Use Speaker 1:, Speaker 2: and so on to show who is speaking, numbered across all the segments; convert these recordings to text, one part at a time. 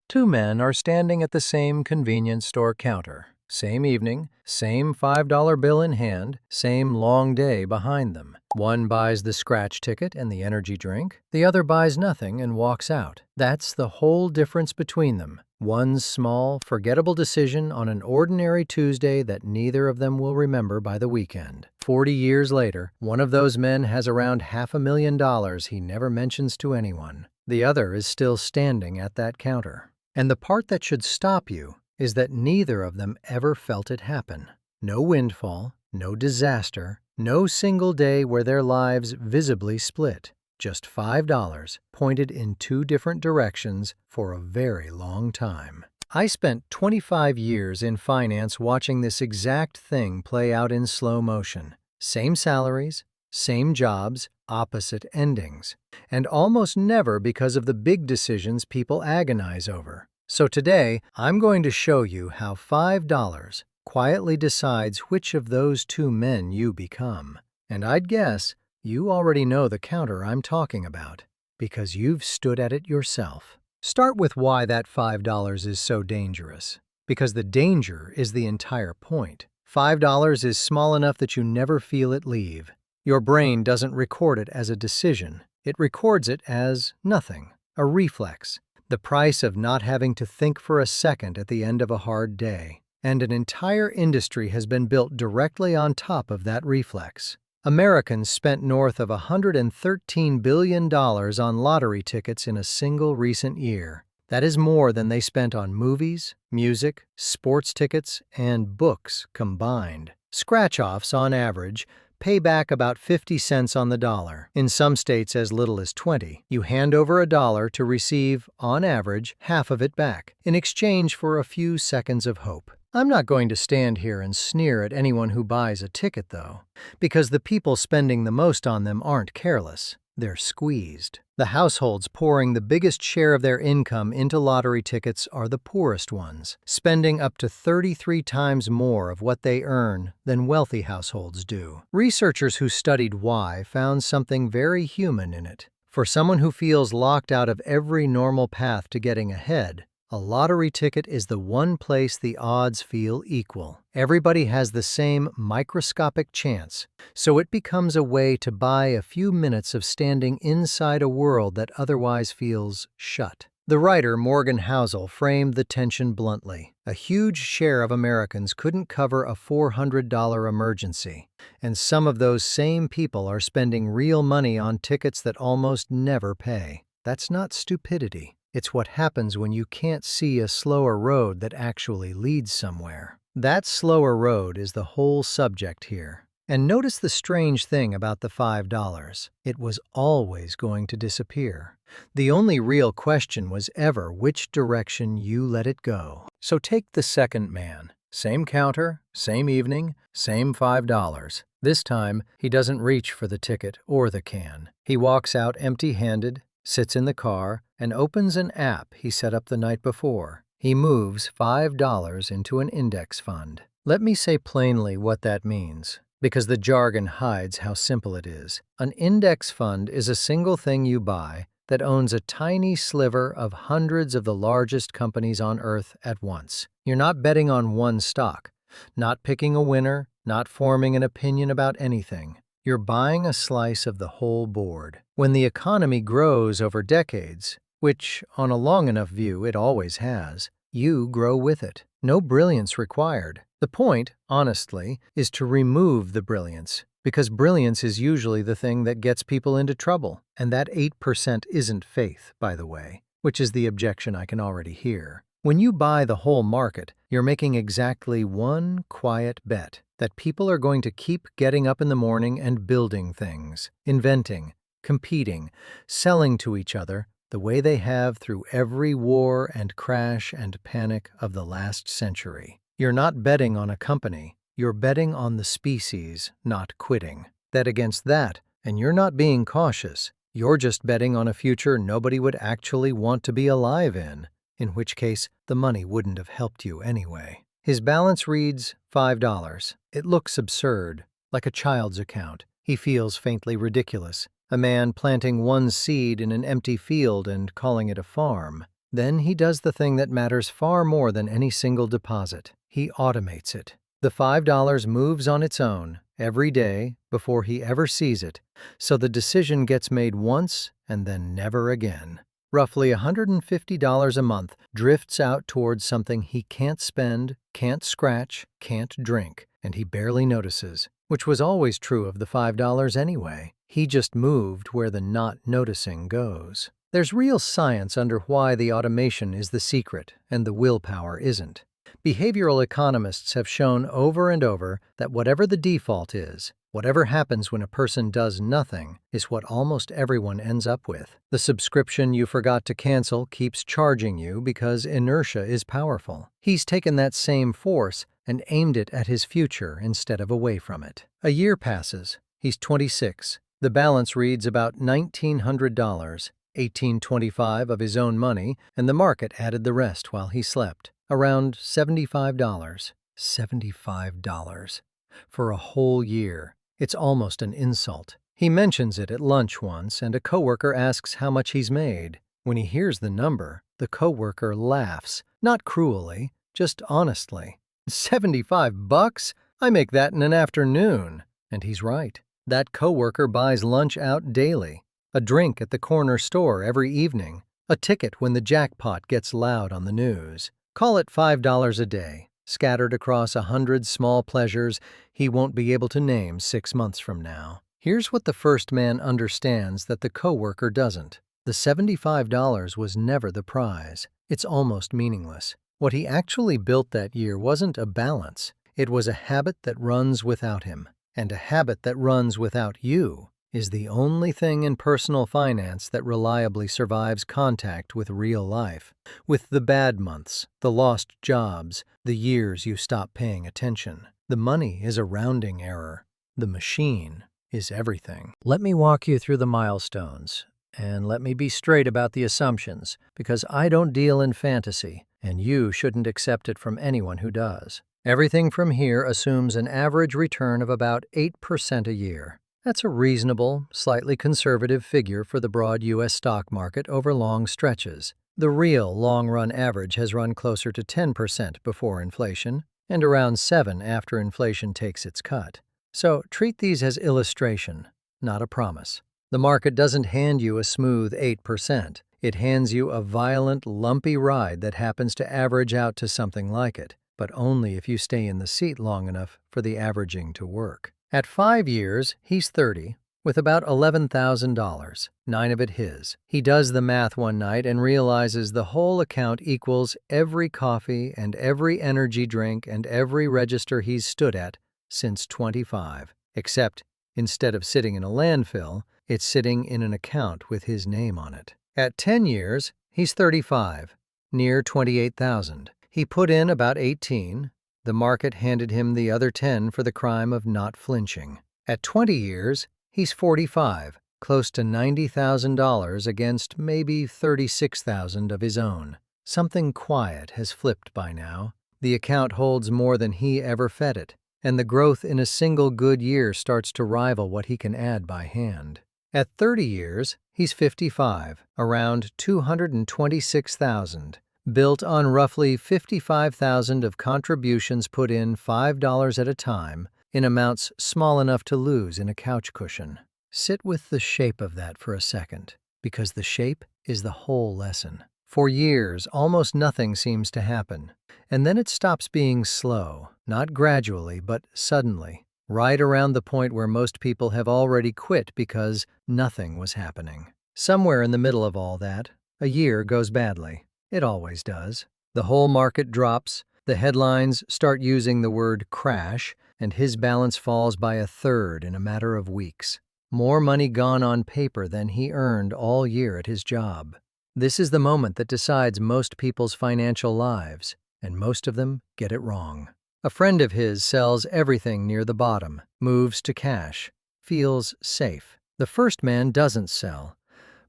Speaker 1: Two men are standing at the same convenience store counter. Same evening, same $5 bill in hand, same long day behind them. One buys the scratch ticket and the energy drink. The other buys nothing and walks out. That's the whole difference between them. One small, forgettable decision on an ordinary Tuesday that neither of them will remember by the weekend. 40 years later, one of those men has around $500,000 he never mentions to anyone. The other is still standing at that counter. And the part that should stop you is that neither of them ever felt it happen. No windfall, no disaster, no single day where their lives visibly split. Just $5 pointed in two different directions for a very long time. I spent 25 years in finance watching this exact thing play out in slow motion. Same salaries, same jobs, opposite endings. And almost never because of the big decisions people agonize over. So today, I'm going to show you how $5 quietly decides which of those two men you become. And I'd guess you already know the counter I'm talking about, because you've stood at it yourself. Start with why that $5 is so dangerous. Because the danger is the entire point. $5 is small enough that you never feel it leave. Your brain doesn't record it as a decision. It records it as nothing, a reflex. The price of not having to think for a second at the end of a hard day. And an entire industry has been built directly on top of that reflex. Americans spent north of $113 billion on lottery tickets in a single recent year. That is more than they spent on movies, music, sports tickets, and books combined. Scratch-offs, on average, pay back about 50 cents on the dollar, in some states as little as 20. You hand over $1 to receive, on average, half of it back, in exchange for a few seconds of hope. I'm not going to stand here and sneer at anyone who buys a ticket, though, because the people spending the most on them aren't careless. They're squeezed. The households pouring the biggest share of their income into lottery tickets are the poorest ones, spending up to 33 times more of what they earn than wealthy households do. Researchers who studied why found something very human in it. For someone who feels locked out of every normal path to getting ahead, a lottery ticket is the one place the odds feel equal. Everybody has the same microscopic chance, so it becomes a way to buy a few minutes of standing inside a world that otherwise feels shut. The writer Morgan Housel framed the tension bluntly. A huge share of Americans couldn't cover a $400 emergency, and some of those same people are spending real money on tickets that almost never pay. That's not stupidity. It's what happens when you can't see a slower road that actually leads somewhere. That slower road is the whole subject here. And notice the strange thing about the $5. It was always going to disappear. The only real question was ever which direction you let it go. So take the second man. Same counter, same evening, same $5. This time, he doesn't reach for the ticket or the can. He walks out empty-handed, sits in the car, and opens an app he set up the night before. He moves $5 into an index fund. Let me say plainly what that means, because the jargon hides how simple it is. An index fund is a single thing you buy that owns a tiny sliver of hundreds of the largest companies on Earth at once. You're not betting on one stock, not picking a winner, not forming an opinion about anything. You're buying a slice of the whole board. When the economy grows over decades, which on a long enough view it always has, you grow with it. No brilliance required. The point, honestly, is to remove the brilliance, because brilliance is usually the thing that gets people into trouble. And that 8% isn't faith, by the way, which is the objection I can already hear. When you buy the whole market, you're making exactly one quiet bet that people are going to keep getting up in the morning and building things, inventing, competing, selling to each other the way they have through every war and crash and panic of the last century. You're not betting on a company, you're betting on the species not quitting. Bet against that, and you're not being cautious. You're just betting on a future nobody would actually want to be alive in which case the money wouldn't have helped you anyway. His balance reads $5. It looks absurd, like a child's account. He feels faintly ridiculous. A man planting one seed in an empty field and calling it a farm. Then he does the thing that matters far more than any single deposit. He automates it. The $5 moves on its own every day before he ever sees it, so the decision gets made once and then never again. Roughly $150 a month drifts out towards something he can't spend, can't scratch, can't drink, and he barely notices, which was always true of the $5 anyway. He just moved where the not noticing goes. There's real science under why the automation is the secret and the willpower isn't. Behavioral economists have shown over and over that whatever the default is, whatever happens when a person does nothing, is what almost everyone ends up with. The subscription you forgot to cancel keeps charging you because inertia is powerful. He's taken that same force and aimed it at his future instead of away from it. A year passes. He's 26. The balance reads about $1,900, $1,825 of his own money, and the market added the rest while he slept. Around $75. $75. For a whole year. It's almost an insult. He mentions it at lunch once, and a coworker asks how much he's made. When he hears the number, the coworker laughs, not cruelly, just honestly. $75? I make that in an afternoon. And he's right. That coworker buys lunch out daily, a drink at the corner store every evening, a ticket when the jackpot gets loud on the news. Call it $5 a day, scattered across 100 small pleasures he won't be able to name 6 months from now. Here's what the first man understands that the coworker doesn't. The $75 was never the prize. It's almost meaningless. What he actually built that year wasn't a balance. It was a habit that runs without him. And a habit that runs without you is the only thing in personal finance that reliably survives contact with real life, with the bad months, the lost jobs, the years you stop paying attention. The money is a rounding error. The machine is everything. Let me walk you through the milestones, and let me be straight about the assumptions, because I don't deal in fantasy, and you shouldn't accept it from anyone who does. Everything from here assumes an average return of about 8% a year. That's a reasonable, slightly conservative figure for the broad U.S. stock market over long stretches. The real long-run average has run closer to 10% before inflation, and around 7% after inflation takes its cut. So treat these as illustration, not a promise. The market doesn't hand you a smooth 8%. It hands you a violent, lumpy ride that happens to average out to something like it, but only if you stay in the seat long enough for the averaging to work. At 5 years, he's 30, with about $11,000, 9 of it his. He does the math one night and realizes the whole account equals every coffee and every energy drink and every register he's stood at since 25, except instead of sitting in a landfill, it's sitting in an account with his name on it. At 10 years, he's 35, near $28,000. He put in about 18. The market handed him the other 10 for the crime of not flinching. At 20 years, he's 45, close to $90,000 against maybe $36,000 of his own. Something quiet has flipped by now. The account holds more than he ever fed it, and the growth in a single good year starts to rival what he can add by hand. At 30 years, he's 55, around $226,000. Built on roughly $55,000 of contributions put in $5 at a time in amounts small enough to lose in a couch cushion. Sit with the shape of that for a second, because the shape is the whole lesson. For years, almost nothing seems to happen, and then it stops being slow, not gradually, but suddenly, right around the point where most people have already quit because nothing was happening. Somewhere in the middle of all that, a year goes badly. It always does. The whole market drops, the headlines start using the word crash, and his balance falls by a third in a matter of weeks. More money gone on paper than he earned all year at his job. This is the moment that decides most people's financial lives, and most of them get it wrong. A friend of his sells everything near the bottom, moves to cash, feels safe. The first man doesn't sell,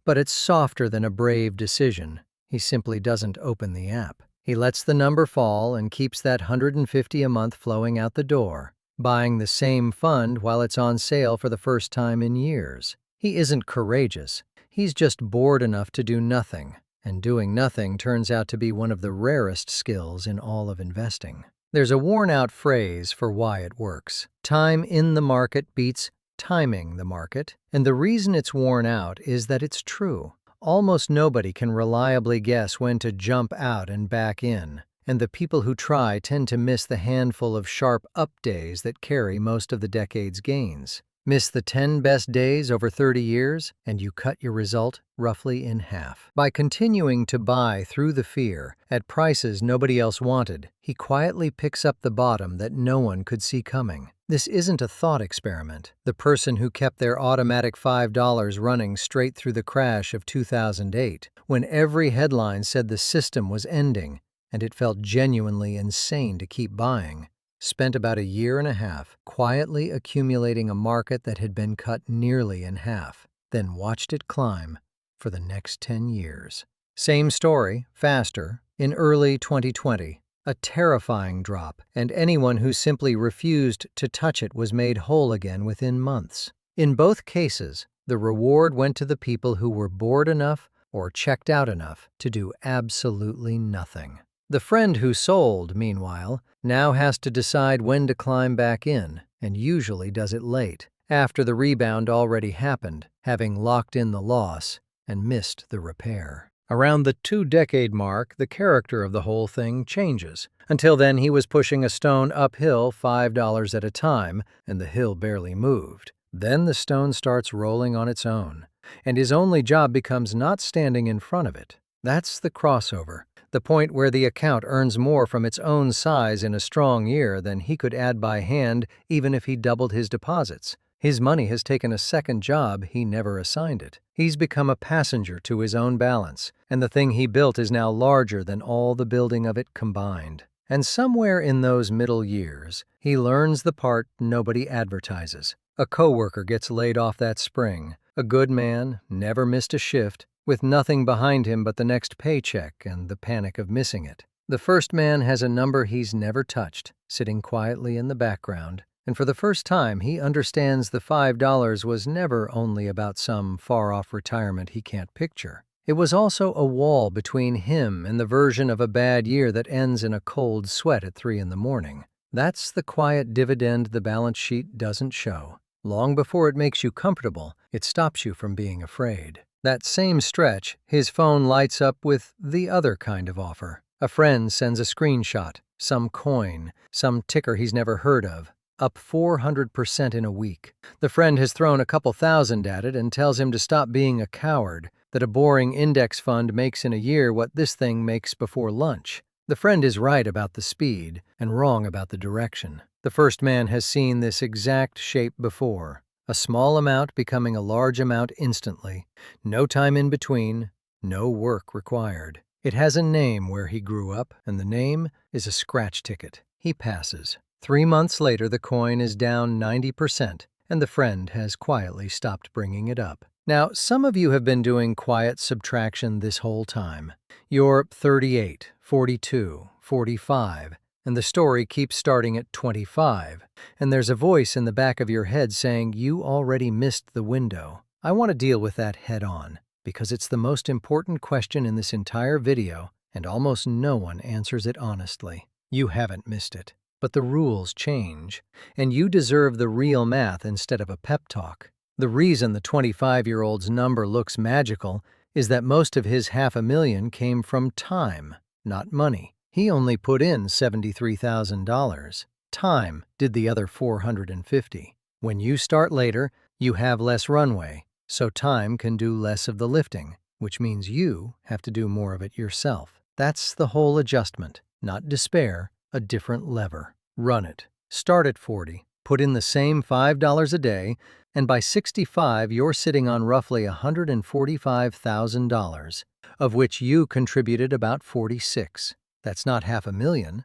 Speaker 1: but it's softer than a brave decision. He simply doesn't open the app. He lets the number fall and keeps that $150 a month flowing out the door, buying the same fund while it's on sale for the first time in years. He isn't courageous. He's just bored enough to do nothing, and doing nothing turns out to be one of the rarest skills in all of investing. There's a worn-out phrase for why it works. Time in the market beats timing the market, and the reason it's worn out is that it's true. Almost nobody can reliably guess when to jump out and back in, and the people who try tend to miss the handful of sharp up days that carry most of the decade's gains. Miss the 10 best days over 30 years, and you cut your result roughly in half. By continuing to buy through the fear, at prices nobody else wanted, he quietly picks up the bottom that no one could see coming. This isn't a thought experiment. The person who kept their automatic $5 running straight through the crash of 2008, when every headline said the system was ending, and it felt genuinely insane to keep buying, spent about a year and a half quietly accumulating a market that had been cut nearly in half, then watched it climb for the next 10 years. Same story, faster, in early 2020. A terrifying drop, and anyone who simply refused to touch it was made whole again within months. In both cases, the reward went to the people who were bored enough or checked out enough to do absolutely nothing. The friend who sold, meanwhile, now has to decide when to climb back in, and usually does it late, after the rebound already happened, having locked in the loss and missed the repair. Around the 2-decade mark, the character of the whole thing changes. Until then, he was pushing a stone uphill $5 at a time, and the hill barely moved. Then the stone starts rolling on its own, and his only job becomes not standing in front of it. That's the crossover. The point where the account earns more from its own size in a strong year than he could add by hand even if he doubled his deposits. His money has taken a second job he never assigned it. He's become a passenger to his own balance, and the thing he built is now larger than all the building of it combined. And somewhere in those middle years, he learns the part nobody advertises. A coworker gets laid off that spring. A good man, never missed a shift, with nothing behind him but the next paycheck and the panic of missing it. The first man has a number he's never touched, sitting quietly in the background, and for the first time he understands the $5 was never only about some far-off retirement he can't picture. It was also a wall between him and the version of a bad year that ends in a cold sweat at 3 in the morning. That's the quiet dividend the balance sheet doesn't show. Long before it makes you comfortable, it stops you from being afraid. That same stretch, his phone lights up with the other kind of offer. A friend sends a screenshot, some coin, some ticker he's never heard of, up 400% in a week. The friend has thrown a couple thousand at it and tells him to stop being a coward, that a boring index fund makes in a year what this thing makes before lunch. The friend is right about the speed and wrong about the direction. The first man has seen this exact shape before. A small amount becoming a large amount instantly. No time in between, no work required. It has a name where he grew up, and the name is a scratch ticket. He passes. 3 months later, the coin is down 90%, and the friend has quietly stopped bringing it up. Now, some of you have been doing quiet subtraction this whole time. You're 38, 42, 45, and the story keeps starting at 25, and there's a voice in the back of your head saying you already missed the window. I want to deal with that head on, because it's the most important question in this entire video, and almost no one answers it honestly. You haven't missed it, but the rules change, and you deserve the real math instead of a pep talk. The reason the 25-year-old's number looks magical is that most of his $500,000 came from time, not money. He only put in $73,000. Time did the other $450,000. When you start later, you have less runway, so time can do less of the lifting, which means you have to do more of it yourself. That's the whole adjustment, not despair, a different lever. Run it. Start at 40, put in the same $5 a day, and by 65 you're sitting on roughly $145,000, of which you contributed about $46,000. That's not $500,000,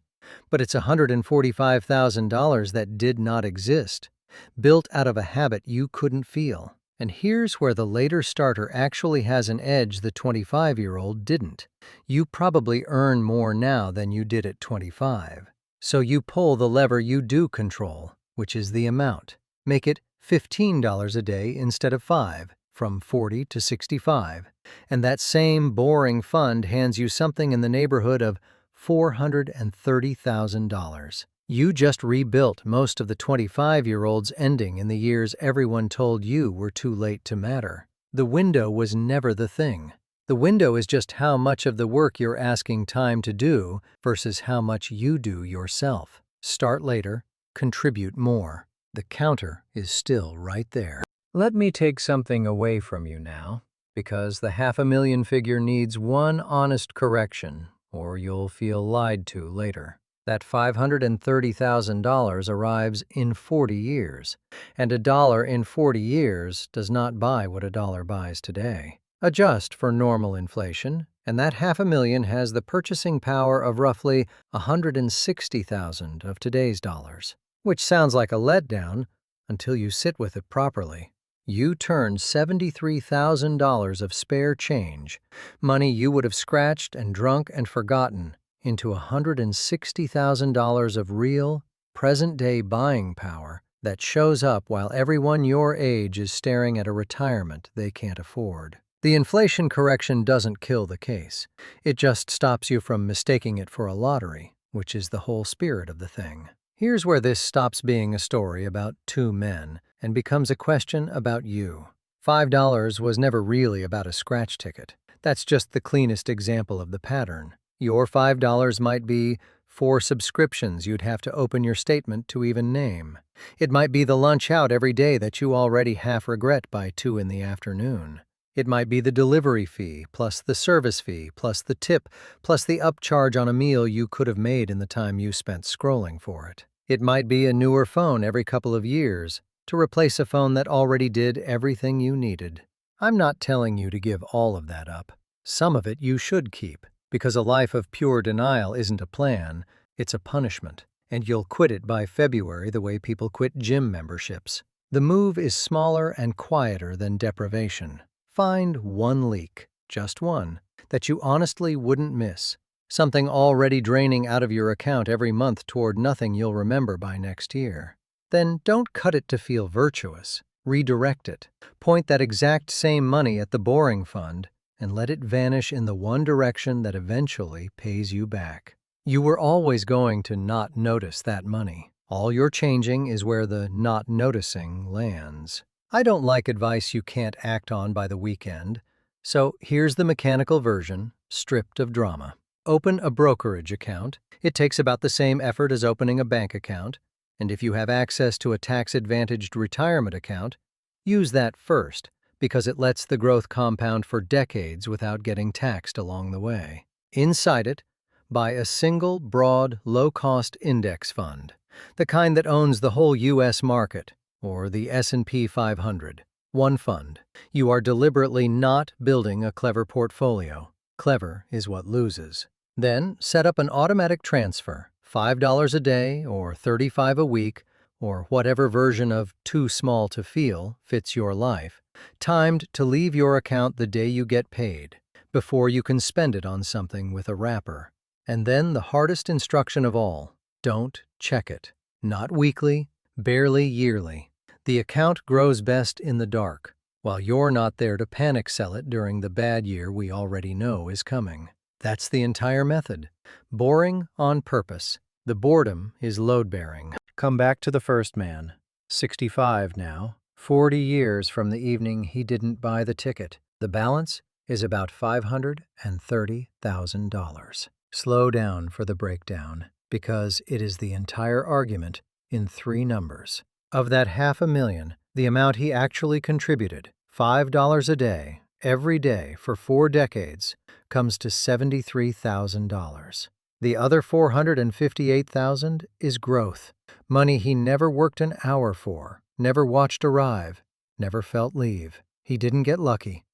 Speaker 1: but it's $145,000 that did not exist, built out of a habit you couldn't feel. And here's where the later starter actually has an edge the 25-year-old didn't. You probably earn more now than you did at 25. So you pull the lever you do control, which is the amount. Make it $15 a day instead of $5, from 40 to 65, and that same boring fund hands you something in the neighborhood of $430,000. You just rebuilt most of the 25-year-olds ending in the years everyone told you were too late to matter. The window was never the thing. The window is just how much of the work you're asking time to do versus how much you do yourself. Start later, contribute more. The counter is still right there. Let me take something away from you now, because the $500,000 figure needs one honest correction, or you'll feel lied to later. That $530,000 arrives in 40 years, and a dollar in 40 years does not buy what a dollar buys today. Adjust for normal inflation, and that $500,000 has the purchasing power of roughly 160,000 of today's dollars, which sounds like a letdown until you sit with it properly. You turned $73,000 of spare change, money you would have scratched and drunk and forgotten, into $160,000 of real, present-day buying power that shows up while everyone your age is staring at a retirement they can't afford. The inflation correction doesn't kill the case. It just stops you from mistaking it for a lottery, which is the whole spirit of the thing. Here's where this stops being a story about two men and becomes a question about you. $5 was never really about a scratch ticket. That's just the cleanest example of the pattern. Your $5 might be 4 subscriptions you'd have to open your statement to even name. It might be the lunch out every day that you already half regret by 2 in the afternoon. It might be the delivery fee, plus the service fee, plus the tip, plus the upcharge on a meal you could have made in the time you spent scrolling for it. It might be a newer phone every couple of years to replace a phone that already did everything you needed. I'm not telling you to give all of that up. Some of it you should keep, because a life of pure denial isn't a plan, it's a punishment, and you'll quit it by February the way people quit gym memberships. The move is smaller and quieter than deprivation. Find one leak, just one, that you honestly wouldn't miss. Something already draining out of your account every month toward nothing you'll remember by next year. Then don't cut it to feel virtuous. Redirect it. Point that exact same money at the boring fund and let it vanish in the one direction that eventually pays you back. You were always going to not notice that money. All you're changing is where the not noticing lands. I don't like advice you can't act on by the weekend, so here's the mechanical version, stripped of drama. Open a brokerage account. It takes about the same effort as opening a bank account, and if you have access to a tax-advantaged retirement account, use that first, because it lets the growth compound for decades without getting taxed along the way. Inside it, buy a single, broad, low-cost index fund, the kind that owns the whole U.S. market, or the S&P 500. One fund. You are deliberately not building a clever portfolio. Clever is what loses. Then set up an automatic transfer, $5 a day or $35 a week, or whatever version of too small to feel fits your life, timed to leave your account the day you get paid, before you can spend it on something with a wrapper. And then the hardest instruction of all, don't check it. Not weekly, barely yearly. The account grows best in the dark, while you're not there to panic sell it during the bad year we already know is coming. That's the entire method. Boring on purpose. The boredom is load-bearing. Come back to the first man. 65 now. 40 years from the evening he didn't buy the ticket. The balance is about $530,000. Slow down for the breakdown, because it is the entire argument in 3 numbers. Of that $500,000, the amount he actually contributed, $5 a day, every day for 4 decades, comes to $73,000. The other $458,000 is growth, money he never worked an hour for, never watched arrive, never felt leave. He didn't get lucky,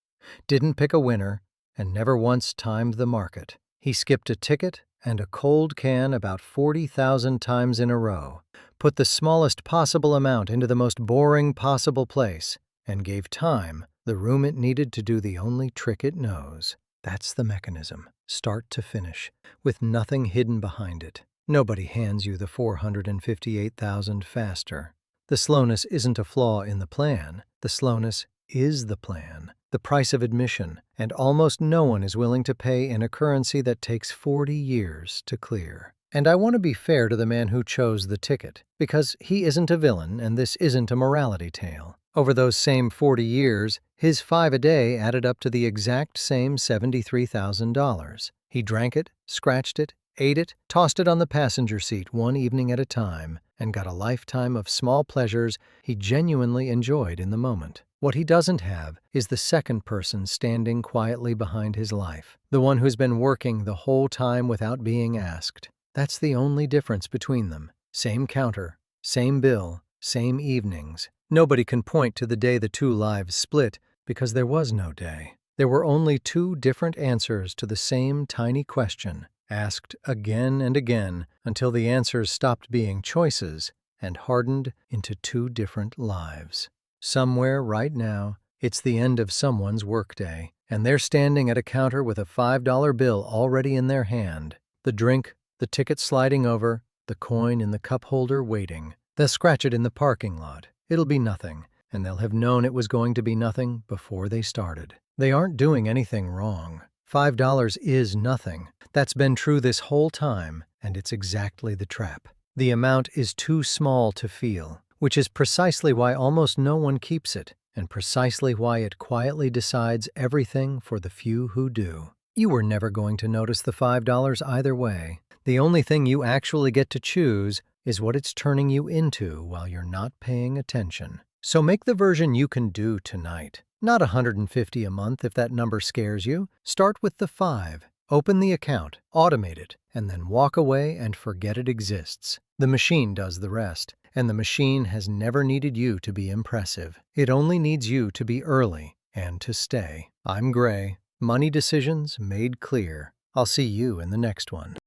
Speaker 1: didn't pick a winner, and never once timed the market. He skipped a ticket and a cold can about 40,000 times in a row, put the smallest possible amount into the most boring possible place, and gave time the room it needed to do the only trick it knows. That's the mechanism, start to finish, with nothing hidden behind it. Nobody hands you the $458,000 faster. The slowness isn't a flaw in the plan. The slowness is the plan, the price of admission, and almost no one is willing to pay in a currency that takes 40 years to clear. And I want to be fair to the man who chose the ticket, because he isn't a villain and this isn't a morality tale. Over those same 40 years, his 5 a day added up to the exact same $73,000. He drank it, scratched it, ate it, tossed it on the passenger seat one evening at a time, and got a lifetime of small pleasures he genuinely enjoyed in the moment. What he doesn't have is the second person standing quietly behind his life, the one who's been working the whole time without being asked. That's the only difference between them. Same counter, same bill, same evenings. Nobody can point to the day the two lives split because there was no day. There were only two different answers to the same tiny question, asked again and again until the answers stopped being choices and hardened into two different lives. Somewhere right now, it's the end of someone's workday, and they're standing at a counter with a $5 bill already in their hand. The drink, the ticket sliding over, the coin in the cup holder waiting. They'll scratch it in the parking lot. It'll be nothing, and they'll have known it was going to be nothing before they started. They aren't doing anything wrong. $5 is nothing. That's been true this whole time, and it's exactly the trap. The amount is too small to feel, which is precisely why almost no one keeps it, and precisely why it quietly decides everything for the few who do. You were never going to notice the $5 either way. The only thing you actually get to choose is what it's turning you into while you're not paying attention. So make the version you can do tonight. Not $150 a month if that number scares you. Start with the 5. Open the account, automate it, and then walk away and forget it exists. The machine does the rest, and the machine has never needed you to be impressive. It only needs you to be early and to stay. I'm Gray. Money decisions made clear. I'll see you in the next one.